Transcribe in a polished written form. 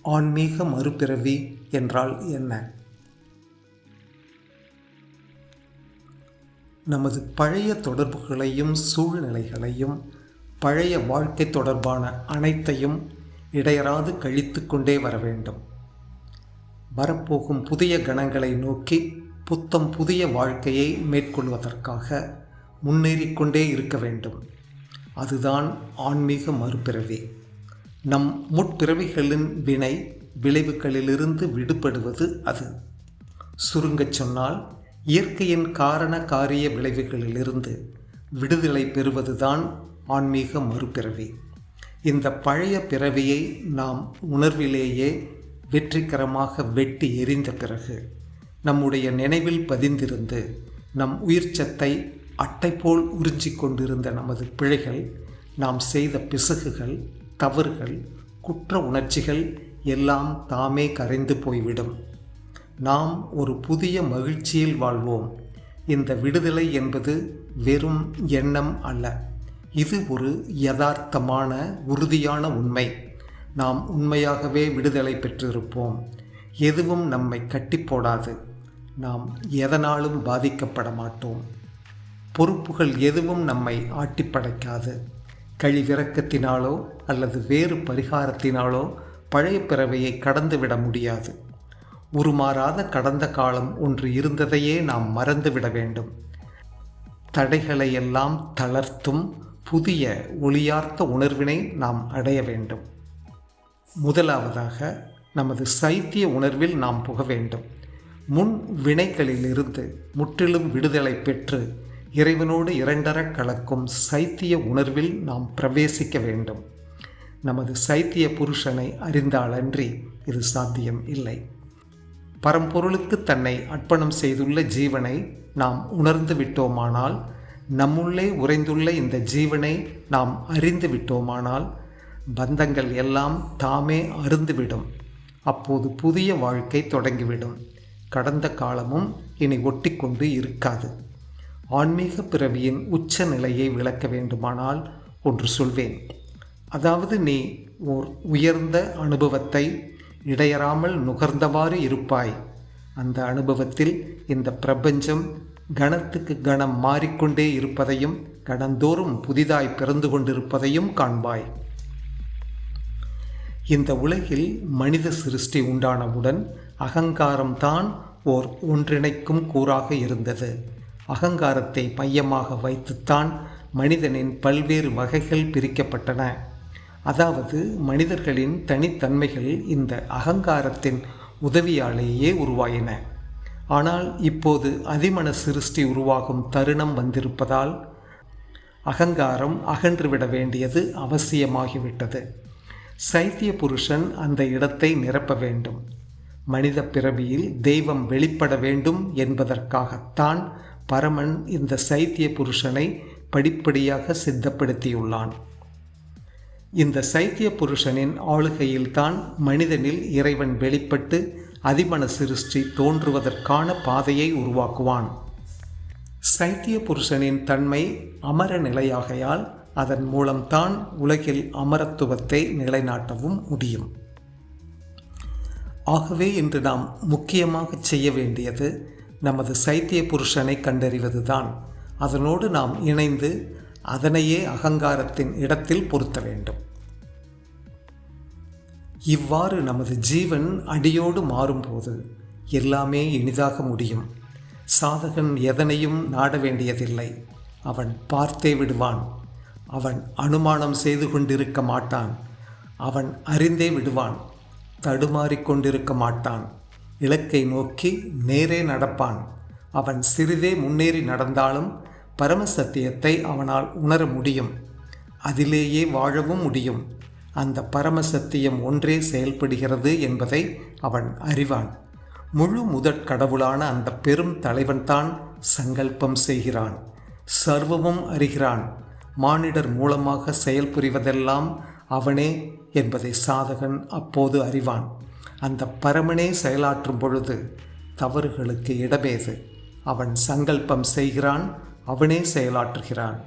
ஆன்மீக மறுபிறவி என்றால் என்ன? நமது பழைய தொடர்புகளையும் சூழ்நிலைகளையும் பழைய வாழ்க்கை தொடர்பான அனைத்தையும் இடையறாது கழித்து கொண்டே வர வேண்டும். வரப்போகும் புதிய கணங்களை நோக்கி புத்தம் புதிய வாழ்க்கையை மேற்கொள்வதற்காக முன்னேறிக்கொண்டே இருக்க வேண்டும். அதுதான் ஆன்மீக மறுபிறவி. நம் முற்பிறவிகளின் விளைவுகளிலிருந்து விடுபடுவது அது. சுருங்கச் சொன்னால், இயற்கையின் காரண காரிய விளைவுகளிலிருந்து விடுதலை பெறுவதுதான் ஆன்மீக மறுபிறவி. இந்த பழைய பிறவியை நாம் உணர்விலேயே வெற்றிகரமாக வெட்டி எறிந்த பிறகு நம்முடைய நினைவில் பதிந்திருந்து நம் உயிர்ச்சத்தை அட்டை போல் உறிஞ்சிக் கொண்டிருந்த நமது பிழைகள், நாம் செய்த பிசகுகள், தவறுகள், குற்ற உணர்ச்சிகள் எல்லாம் தாமே கரைந்து போய்விடும். நாம் ஒரு புதிய மகிழ்ச்சியில் வாழ்வோம். இந்த விடுதலை என்பது வெறும் எண்ணம் அல்ல, இது ஒரு யதார்த்தமான உறுதியான உண்மை. நாம் உண்மையாகவே விடுதலை பெற்றிருப்போம். எதுவும் நம்மை கட்டி போடாது. நாம் எதனாலும் பாதிக்கப்பட மாட்டோம். பொறுப்புகள் எதுவும் நம்மை ஆட்டிப்படைக்காது. கழிவிறக்கத்தினாலோ அல்லது வேறு பரிகாரத்தினாலோ பழைய பிறவையை கடந்துவிட முடியாது. உருமாறாத கடந்த காலம் ஒன்று இருந்ததையே நாம் மறந்துவிட வேண்டும். தடைகளையெல்லாம் தளர்த்தும் புதிய ஒளியார்த்த உணர்வினை நாம் அடைய வேண்டும். முதலாவதாக நமது சைத்திய உணர்வில் நாம் புக வேண்டும். முன் வினைகளிலிருந்து முற்றிலும் விடுதலை பெற்று இறைவனோடு இரண்டர கலக்கும் சைத்திய உணர்வில் நாம் பிரவேசிக்க வேண்டும். நமது சைத்திய புருஷனை அறிந்தாலன்றி இது சாத்தியம் இல்லை. பரம்பொருளுக்கு தன்னை அர்ப்பணம் செய்துள்ள ஜீவனை நாம் உணர்ந்து விட்டோமானால், நம்முள்ளே உறைந்துள்ள இந்த ஜீவனை நாம் அறிந்து விட்டோமானால், பந்தங்கள் எல்லாம் தாமே அருந்துவிடும். அப்போது புதிய வாழ்க்கை தொடங்கிவிடும். கடந்த காலமும் இனி ஒட்டிக்கொண்டு இருக்காது. ஆன்மீக பிறவியின் உச்ச நிலையை விளக்க வேண்டுமானால் ஒன்று சொல்வேன். அதாவது, நீ ஓர் உயர்ந்த அனுபவத்தை இடையறாமல் நுகர்ந்தவாறு இருப்பாய். அந்த அனுபவத்தில் இந்த பிரபஞ்சம் கணத்துக்கு கணம் மாறிக்கொண்டே இருப்பதையும் கணந்தோறும் புதிதாய் பிறந்து கொண்டிருப்பதையும் காண்பாய். இந்த உலகில் மனித சிருஷ்டி உண்டானவுடன் அகங்காரம்தான் ஓர் ஒன்றிணைக்கும் கூறாக இருந்தது. அகங்காரத்தை மையமாக வைத்துத்தான் மனிதனின் பல்வேறு வகைகள் பிரிக்கப்பட்டன. அதாவது, மனிதர்களின் தனித்தன்மைகள் இந்த அகங்காரத்தின் உதவியாலேயே உருவாயின. ஆனால் இப்போது அதிமன சிருஷ்டி உருவாகும் தருணம் வந்திருப்பதால் அகங்காரம் அகன்றுவிட வேண்டியது அவசியமாகிவிட்டது. சைத்திய புருஷன் அந்த இடத்தை நிரப்ப வேண்டும். மனித பிறவியில் தெய்வம் வெளிப்பட வேண்டும் என்பதற்காகத்தான் பரமன் இந்த சைத்திய புருஷனை படிப்படியாக சித்தப்படுத்தியுள்ளான். இந்த சைத்திய புருஷனின் ஆளுகையில்தான் மனிதனில் இறைவன் வெளிப்பட்டு அதிமன சிருஷ்டி தோன்றுவதற்கான பாதையை உருவாக்குவான். சைத்திய புருஷனின் தன்மை அமர நிலையாகையால் அதன் மூலம்தான் உலகில் அமரத்துவத்தை நிலைநாட்டவும் முடியும். ஆகவே இன்று நாம் முக்கியமாக செய்ய வேண்டியது நமது சைத்திய புருஷனை கண்டறிவதுதான். அதனோடு நாம் இணைந்து அதனையே அகங்காரத்தின் இடத்தில் பொருத்த வேண்டும். இவ்வாறு நமது ஜீவன் அடியோடு மாறும்போது எல்லாமே இனிதாக முடியும். சாதகன் எதனையும் நாட வேண்டியதில்லை. அவன் பார்த்தே விடுவான். அவன் அனுமானம் செய்து கொண்டிருக்க மாட்டான். அவன் அறிந்தே விடுவான். தடுமாறிக்கொண்டிருக்க மாட்டான். இலக்கை நோக்கி நேரே நடப்பான். அவன் சிறிதே முன்னேறி நடந்தாலும் பரமசத்தியத்தை அவனால் உணர முடியும். அதிலேயே வாழவும் முடியும். அந்த பரமசத்தியம் ஒன்றே செயல்படுகிறது என்பதை அவன் அறிவான். முழு முதற் கடவுளான அந்த பெரும் தலைவன்தான் சங்கல்பம் செய்கிறான். சர்வமும் அறிகிறான். மானிடர் மூலமாக செயல்புரிவதெல்லாம் அவனே என்பதை சாதகன் அப்போது அறிவான். அந்த பரமனே செயலாற்றும் பொழுது தவறுகளுக்கு இடமேது. அவன் சங்கல்பம் செய்கிறான். அவனே செயலாற்றுகிறான்.